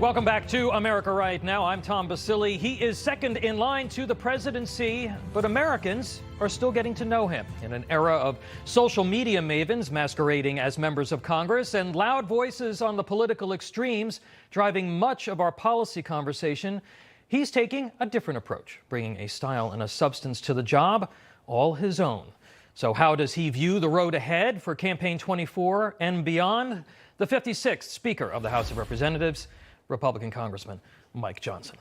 Welcome back to America Right Now. I'm Tom Basile. He is second in line to the presidency, but Americans are still getting to know him. In an era of social media mavens masquerading as members of Congress and loud voices on the political extremes driving much of our policy conversation, he's taking a different approach, bringing a style and a substance to the job, all his own. So how does he view the road ahead for Campaign 24 and beyond? The 56th Speaker of the House of Representatives, Republican Congressman Mike Johnson.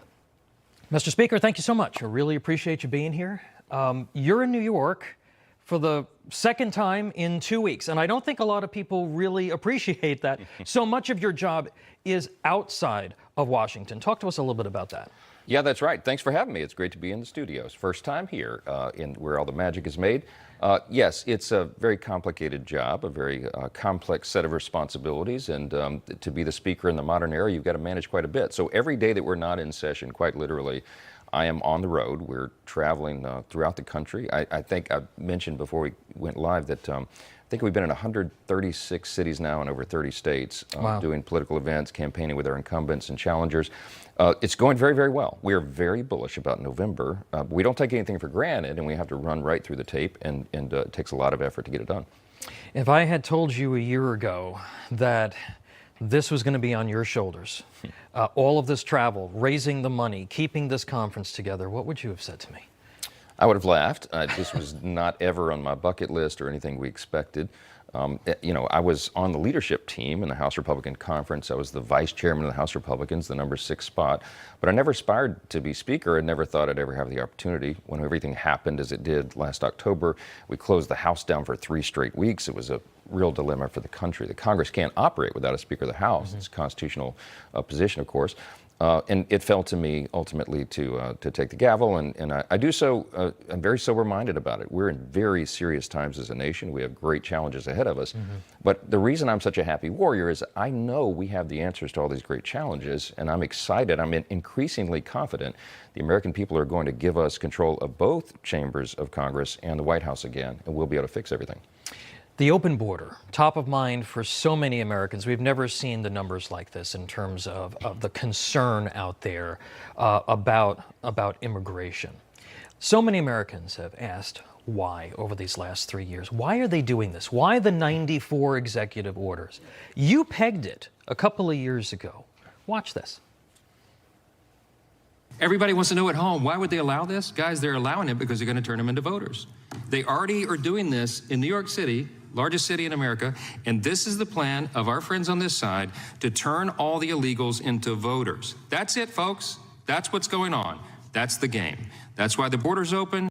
Mr. Speaker, thank you so much. I really appreciate you being here. You're in New York for the second time in 2 weeks, and I don't think a lot of people really appreciate that. So much of your job is outside of Washington. Talk to us a little bit about that. Yeah, that's right. Thanks for having me. It's great to be in the studios. First time here in where all the magic is made. Yes, it's a very complicated job, a very complex set of responsibilities, and to be the speaker in the modern era, you've got to manage quite a bit. So every day that we're not in session, quite literally, I am on the road. We're traveling throughout the country. I think I mentioned before we went live that I think we've been in 136 cities now in over 30 states, doing political events, campaigning with our incumbents and challengers. It's going very, very well. We are very bullish about November. We don't take anything for granted, and we have to run right through the tape, and it takes a lot of effort to get it done. If I had told you a year ago that this was going to be on your shoulders, all of this travel, raising the money, keeping this conference together, what would you have said to me? I would have laughed. This was not ever on my bucket list or anything we expected. You know, I was on the leadership team in the House Republican Conference. I was the vice chairman of the House Republicans, the number 6 spot. But I never aspired to be speaker. I never thought I'd ever have the opportunity. When everything happened as it did last October, we closed the House down for 3 straight weeks. It was a real dilemma for the country. The Congress can't operate without a Speaker of the House. It's a constitutional position, of course. And it fell to me ultimately to take the gavel, and I do so. I'm very sober-minded about it. We're in very serious times as a nation. We have great challenges ahead of us. But the reason I'm such a happy warrior is I know we have the answers to all these great challenges, and I'm excited. I'm increasingly confident the American people are going to give us control of both chambers of Congress and the White House again, and we'll be able to fix everything. The open border, top of mind for so many Americans. We've never seen the numbers like this in terms of the concern out there about immigration. So many Americans have asked why over these last 3 years. Why are they doing this? Why the 94 executive orders? You pegged it a couple of years ago. Watch this. Everybody wants to know at home, why would they allow this? Guys, they're allowing it because they're going to turn them into voters. They already are doing this in New York City, largest city in America, and this is the plan of our friends on this side to turn all the illegals into voters. That's it, folks. That's what's going on. That's the game. That's why the border's open.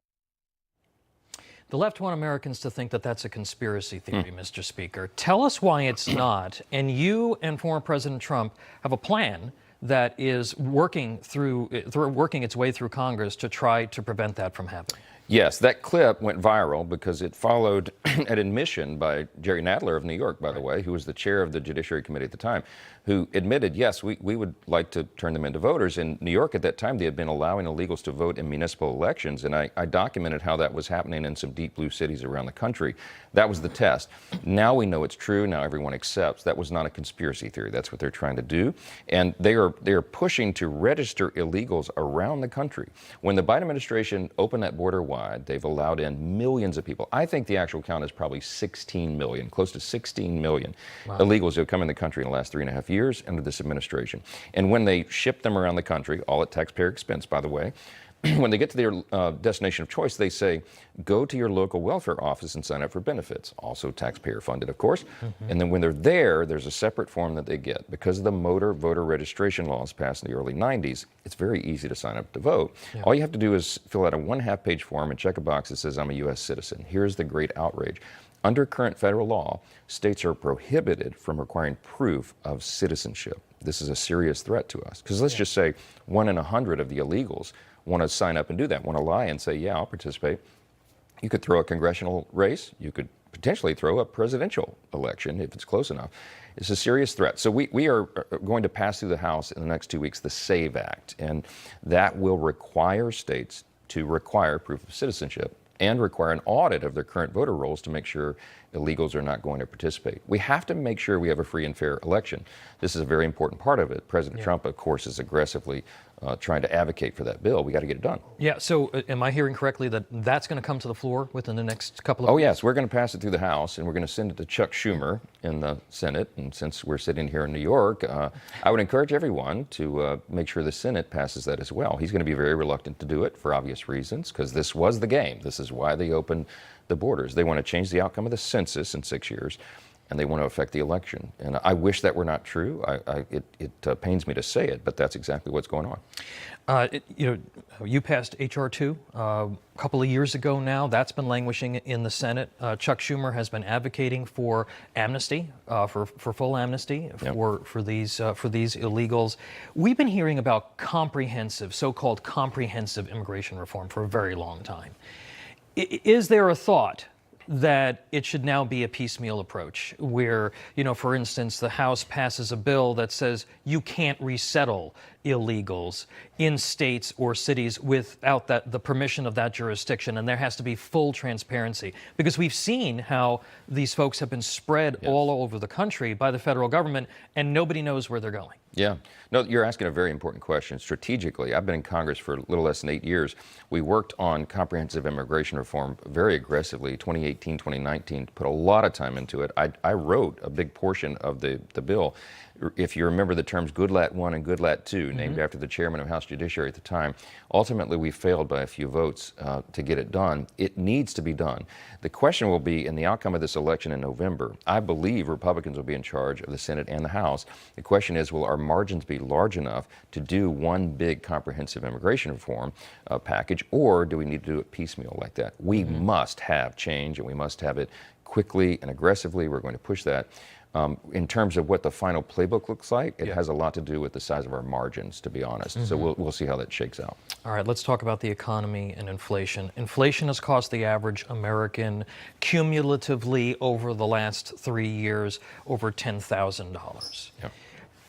The left want Americans to think that that's a conspiracy theory, Mr. Speaker. Tell us why it's not, and you and former President Trump have a plan that is working its way through Congress to try to prevent that from happening. Yes, that clip went viral because it followed an admission by Jerry Nadler of New York, by the way, who was the chair of the Judiciary Committee at the time, who admitted, yes, we would like to turn them into voters. In New York at that time, they had been allowing illegals to vote in municipal elections, and I documented how that was happening in some deep blue cities around the country. That was the test. Now we know it's true. Now everyone accepts that was not a conspiracy theory. That's what they're trying to do, and they are pushing to register illegals around the country. When the Biden administration opened that border wide, they've allowed in millions of people. I think the actual count is probably 16 million, close to 16 million illegals who have come in the country in the last 3.5 years under this administration. And when they ship them around the country, all at taxpayer expense, by the way, when they get to their destination of choice, they say, go to your local welfare office and sign up for benefits, also taxpayer funded, of course. And then when they're there, there's a separate form that they get. Because of the motor voter registration laws passed in the early 90s, it's very easy to sign up to vote. All you have to do is fill out a 1/2 page form and check a box that says, I'm a U.S. citizen. Here's the great outrage. Under current federal law, states are prohibited from requiring proof of citizenship. This is a serious threat to us. Because let's just say 1 in 100 of the illegals want to sign up and do that, want to lie and say, yeah, I'll participate. You could throw a congressional race. You could potentially throw a presidential election if it's close enough. It's a serious threat. So we are going to pass through the House in the next 2 weeks the SAVE Act, and that will require states to require proof of citizenship and require an audit of their current voter rolls to make sure illegals are not going to participate. We have to make sure we have a free and fair election. This is a very important part of it. President Trump, of course, is aggressively trying to advocate for that bill. We got to get it done. Yeah, so am I hearing correctly that that's going to come to the floor within the next couple of weeks? weeks? Yes, we're going to pass it through the House, and we're going to send it to Chuck Schumer in the Senate. And since we're sitting here in New York, I would encourage everyone to make sure the Senate passes that as well. He's going to be very reluctant to do it for obvious reasons, because this was the game. This is why they opened the borders. They want to change the outcome of the census in 6 years, and they want to affect the election. And I wish that were not true. It pains me to say it, but that's exactly what's going on. You passed H.R. 2 a couple of years ago now. That's been languishing in the Senate. Chuck Schumer has been advocating for amnesty, for full amnesty for these illegals. We've been hearing about so-called comprehensive immigration reform for a very long time. Is there a thought that it should now be a piecemeal approach where, for instance, the House passes a bill that says you can't resettle illegals in states or cities without the permission of that jurisdiction, and there has to be full transparency? Because we've seen how these folks have been spread all over the country by the federal government, and nobody knows where they're going. Yeah. No, you're asking a very important question. Strategically, I've been in Congress for a little less than 8 years. We worked on comprehensive immigration reform very aggressively, 2018, 2019, put a lot of time into it. I wrote a big portion of the bill. If you remember the terms Goodlatte 1 and Goodlatte 2, named after the chairman of House Judiciary at the time, ultimately we failed by a few votes to get it done. It needs to be done. The question will be, in the outcome of this election in November, I believe Republicans will be in charge of the Senate and the House. The question is, will our margins be large enough to do one big comprehensive immigration reform package, or do we need to do it piecemeal like that? We must have change, and we must have it quickly and aggressively. We're going to push that. In terms of what the final playbook looks like, it has a lot to do with the size of our margins, to be honest. So we'll see how that shakes out. All right, let's talk about the economy and inflation. Inflation has cost the average American cumulatively over the last 3 years over $10,000. Yeah.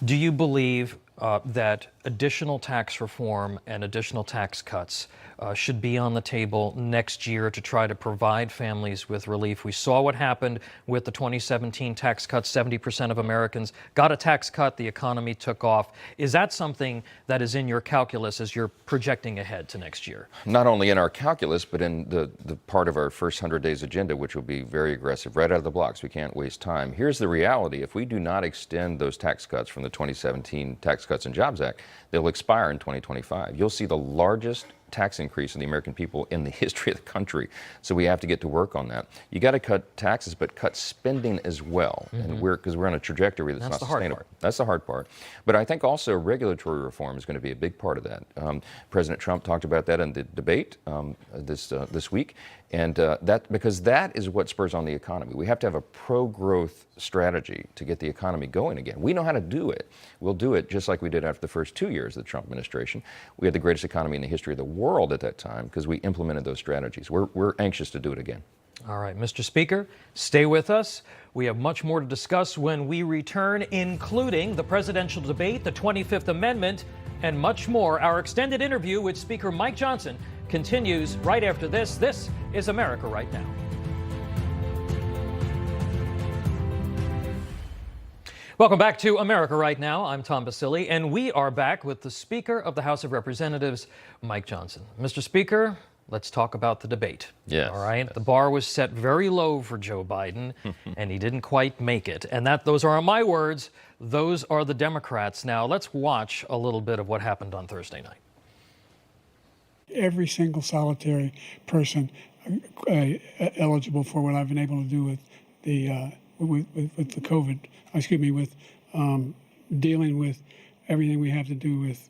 Do you believe that additional tax reform and additional tax cuts should be on the table next year to try to provide families with relief? We saw what happened with the 2017 tax cuts. 70% of Americans got a tax cut. The economy took off. Is that something that is in your calculus as you're projecting ahead to next year? Not only in our calculus, but in the part of our first 100 days agenda, which will be very aggressive right out of the blocks. We can't waste time. Here's the reality. If we do not extend those tax cuts from the 2017 Tax Cuts and Jobs Act, they'll expire in 2025. You'll see the largest tax increase in the American people in the history of the country. So we have to get to work on that. You got to cut taxes, but cut spending as well. And because we're on a trajectory that's not sustainable. That's the hard part. But I think also regulatory reform is going to be a big part of that. President Trump talked about that in the debate this week. And because that is what spurs on the economy. We have to have a pro-growth strategy to get the economy going again. We know how to do it. We'll do it just like we did after the first 2 years of the Trump administration. We had the greatest economy in the history of the world at that time because we implemented those strategies. We're anxious to do it again. All right, Mr. Speaker, stay with us. We have much more to discuss when we return, including the presidential debate, the 25th Amendment, and much more. Our extended interview with Speaker Mike Johnson continues right after this. This is America Right Now. Welcome back to America Right Now. I'm Tom Basile, and we are back with the Speaker of the House of Representatives, Mike Johnson. Mr. Speaker, let's talk about the debate. Yes. All right. Yes. The bar was set very low for Joe Biden, and he didn't quite make it. And those aren't my words. Those are the Democrats. Now, let's watch a little bit of what happened on Thursday night. Every single solitary person eligible for what I've been able to do with the COVID, with dealing with everything we have to do with.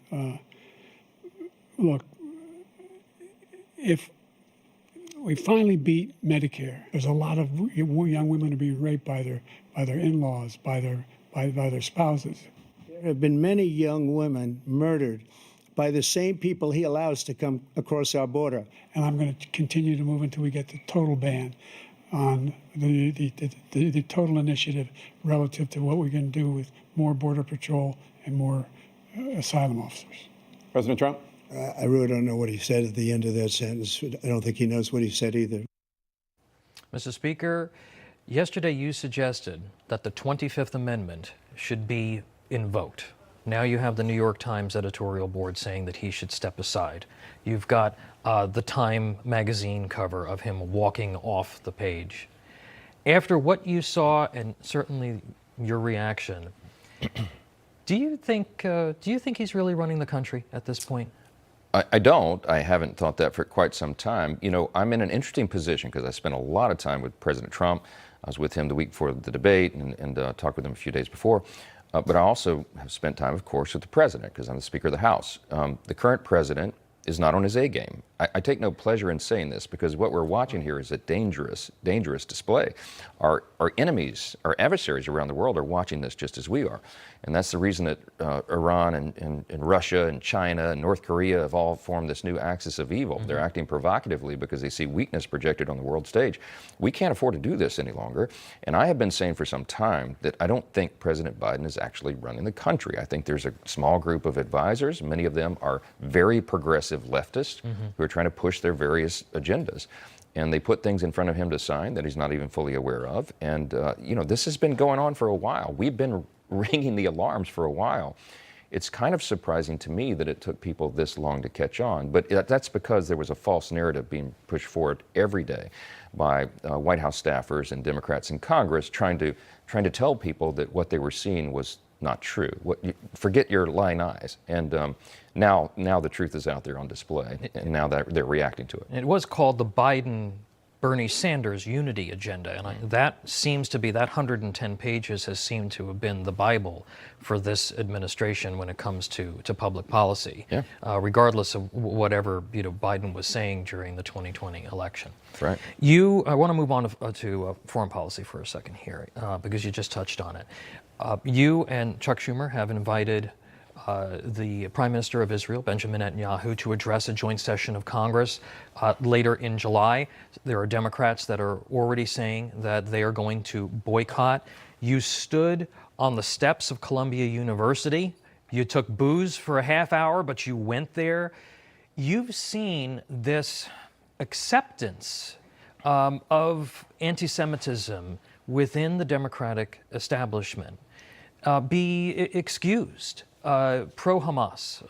Look, if we finally beat Medicare, there's a lot of young women are being raped by their in-laws, by their spouses. There have been many young women murdered by the same people he allows to come across our border. And I'm going to continue to move until we get the total ban on the total initiative relative to what we're going to do with more Border Patrol and more asylum officers. President Trump? I really don't know what he said at the end of that sentence. I don't think he knows what he said either. Mr. Speaker, yesterday you suggested that the 25th Amendment should be invoked. Now you have the New York Times editorial board saying that he should step aside. You've got the Time magazine cover of him walking off the page. After what you saw, and certainly your reaction, do you think he's really running the country at this point? I don't. I haven't thought that for quite some time. You know, I'm in an interesting position because I spent a lot of time with President Trump. I was with him the week before the debate and talked with him a few days before. But I also have spent time, of course, with the president because I'm the Speaker of the House. The current president is not on his A game. I take no pleasure in saying this because what we're watching here is a dangerous, dangerous display. Our enemies, our adversaries around the world are watching this just as we are. And that's the reason that Iran and Russia and China and North Korea have all formed this new axis of evil. Mm-hmm. They're acting provocatively because they see weakness projected on the world stage. We can't afford to do this any longer. And I have been saying for some time that I don't think President Biden is actually running the country. I think there's a small group of advisors. Many of them are very progressive leftists who are trying to push their various agendas. And they put things in front of him to sign that he's not even fully aware of. And, you know, this has been going on for a while. We've been ringing the alarms for a while. It's kind of surprising to me that it took people this long to catch on. But that's because there was a false narrative being pushed forward every day by White House staffers and Democrats in Congress trying to tell people that what they were seeing was not true. Forget your lying eyes. And now the truth is out there on display, and now they're reacting to it. It was called the Biden-Bernie Sanders unity agenda, and that seems to be, that 110 pages has seemed to have been the Bible for this administration when it comes to public policy, yeah. Regardless of whatever Biden was saying during the 2020 election. Right. I want to move on to foreign policy for a second here, because you just touched on it. You and Chuck Schumer have invited the Prime Minister of Israel, Benjamin Netanyahu, to address a joint session of Congress later in July. There are Democrats that are already saying that they are going to boycott. You stood on the steps of Columbia University. You took booze for a half hour, but you went there. You've seen this acceptance of anti-Semitism within the Democratic establishment be excused. Pro-Hamas,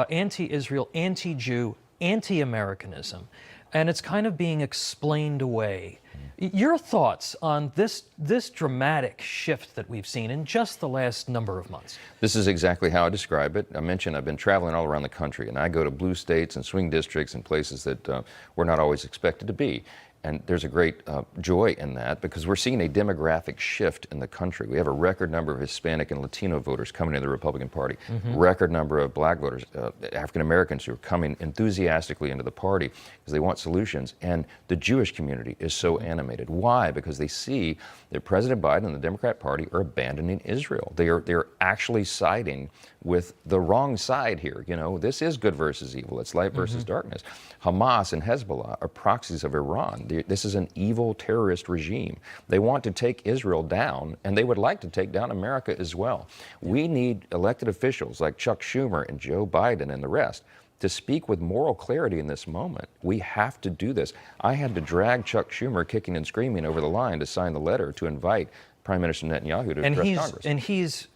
anti-Israel, anti-Jew, anti-Americanism, and it's kind of being explained away. Your thoughts on this dramatic shift that we've seen in just the last number of months? This is exactly how I describe it. I mentioned I've been traveling all around the country, and I go to blue states and swing districts and places that we're not always expected to be. And there's a great joy in that because we're seeing a demographic shift in the country. We have a record number of Hispanic and Latino voters coming into the Republican Party, record number of black voters, African Americans who are coming enthusiastically into the party because they want solutions. And the Jewish community is so animated. Why? Because they see that President Biden and the Democrat Party are abandoning Israel. They're actually siding with the wrong side here. You know, this is good versus evil. It's light versus darkness. Hamas and Hezbollah are proxies of Iran. This is an evil terrorist regime. They want to take Israel down, and they would like to take down America as well. We need elected officials like Chuck Schumer and Joe Biden and the rest to speak with moral clarity in this moment. We have to do this. I had to drag Chuck Schumer kicking and screaming over the line to sign the letter to invite Prime Minister Netanyahu to address Congress. And he's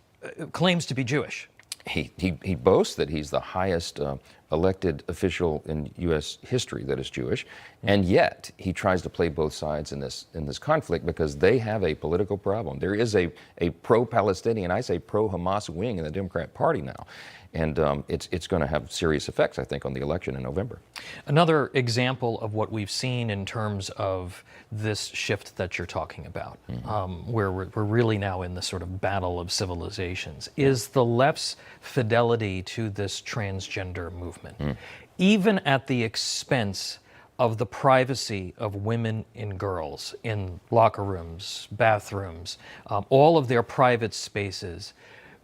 claims to be Jewish. He boasts that he's the highest elected official in U.S. history that is Jewish, and yet he tries to play both sides in this conflict because they have a political problem. There is a pro-Palestinian, I say pro-Hamas wing in the Democrat Party now, and it's going to have serious effects, I think, on the election in November. Another example of what we've seen in terms of this shift that you're talking about, where we're really now in the sort of battle of civilizations, is the left's fidelity to this transgender movement, even at the expense of the privacy of women and girls in locker rooms, bathrooms, all of their private spaces.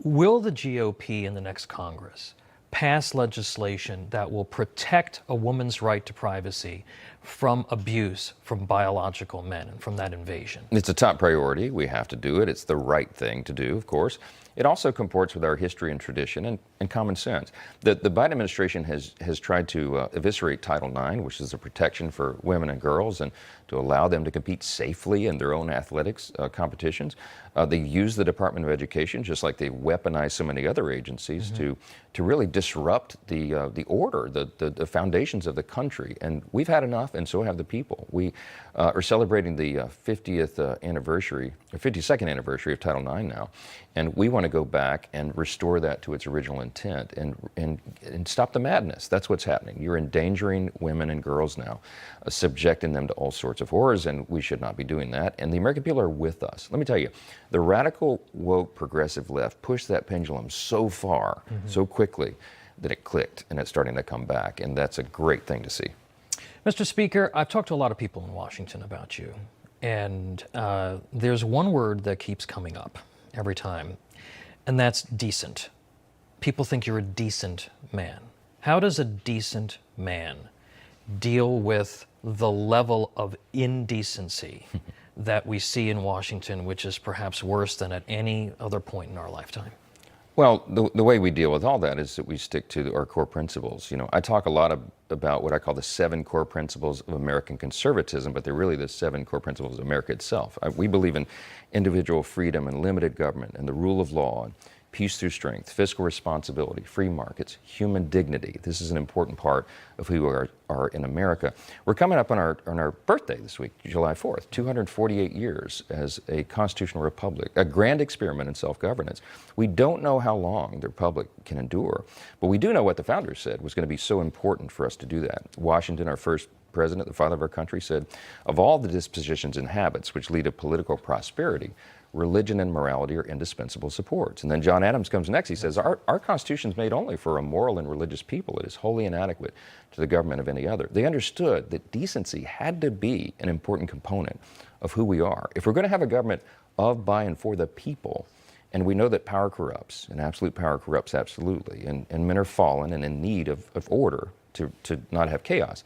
Will the GOP in the next Congress pass legislation that will protect a woman's right to privacy from abuse from biological men and from that invasion? It's a top priority. We have to do it. It's the right thing to do, of course. It also comports with our history and tradition and common sense. The Biden administration has tried to eviscerate Title IX, which is a protection for women and girls, and to allow them to compete safely in their own athletics competitions. They use the Department of Education, just like they weaponize so many other agencies, to really disrupt the order, the foundations of the country. And we've had enough, and so have the people. We are celebrating the 50th anniversary, or 52nd anniversary of Title IX now, and we want to go back and restore that to its original intent and stop the madness. That's what's happening. You're endangering women and girls now, subjecting them to all sorts of horrors, and we should not be doing that. And the American people are with us. Let me tell you, the radical, woke, progressive left pushed that pendulum so far, so quickly, that it clicked, and it's starting to come back, and that's a great thing to see. Mr. Speaker, I've talked to a lot of people in Washington about you, and there's one word that keeps coming up every time, and that's decent. People think you're a decent man. How does a decent man deal with the level of indecency that we see in Washington, which is perhaps worse than at any other point in our lifetime? Well, the way we deal with all that is that we stick to our core principles. You know, I talk a lot about what I call the 7 core principles of American conservatism, but they're really the 7 core principles of America itself. We believe in individual freedom and limited government and the rule of law, and peace through strength, fiscal responsibility, free markets, human dignity. This is an important part of who we are in America. We're coming up on our birthday this week, July 4th, 248 years as a constitutional republic, a grand experiment in self-governance. We don't know how long the republic can endure, but we do know what the founders said was going to be so important for us to do that. Washington, our first president, the father of our country, said, of all the dispositions and habits which lead to political prosperity, religion and morality are indispensable supports. And then John Adams comes next. He says, our Constitution is made only for a moral and religious people. It is wholly inadequate to the government of any other. They understood that decency had to be an important component of who we are. If we're going to have a government of, by, and for the people, and we know that power corrupts, and absolute power corrupts absolutely, and men are fallen and in need of order to not have chaos,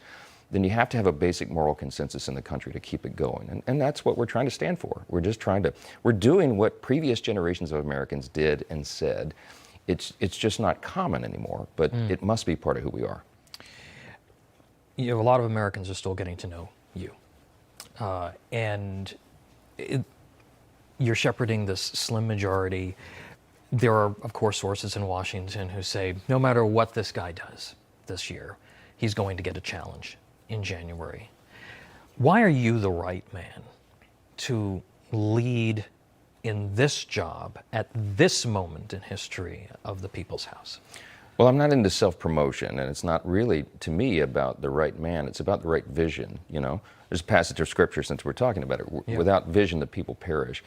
then you have to have a basic moral consensus in the country to keep it going. And that's what we're trying to stand for. We're doing what previous generations of Americans did and said. It's just not common anymore, but it must be part of who we are. You know, a lot of Americans are still getting to know you. You're shepherding this slim majority. There are, of course, sources in Washington who say, no matter what this guy does this year, he's going to get a challenge in January. Why are you the right man to lead in this job at this moment in history of the People's House? Well, I'm not into self-promotion, and it's not really, to me, about the right man. It's about the right vision, you know. There's a passage of Scripture, since we're talking about it. Yeah. Without vision, the people perish.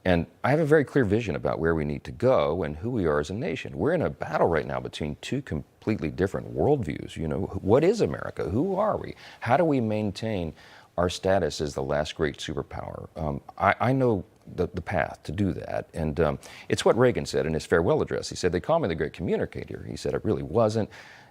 And I have a very clear vision about where we need to go and who we are as a nation. We're in a battle right now between 2 completely different worldviews. You know, what is America? Who are we? How do we maintain our status as the last great superpower? I know the path to do that. And it's what Reagan said in his farewell address. He said, they call me the great communicator. He said, it really wasn't.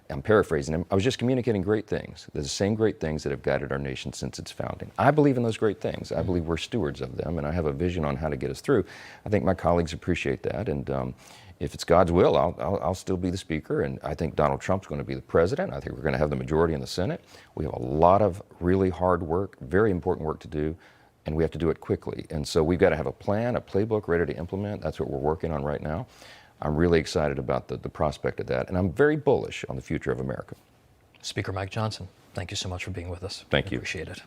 I'm paraphrasing him. I was just communicating great things. They're the same great things that have guided our nation since its founding. I believe in those great things. I believe we're stewards of them, and I have a vision on how to get us through. I think my colleagues appreciate that, and if it's God's will, I'll still be the Speaker, and I think Donald Trump's going to be the President. I think we're going to have the majority in the Senate. We have a lot of really hard work, very important work to do, and we have to do it quickly. And so we've got to have a plan, a playbook ready to implement. That's what we're working on right now. I'm really excited about the prospect of that, and I'm very bullish on the future of America. Speaker Mike Johnson, thank you so much for being with us. Thank you. Appreciate it.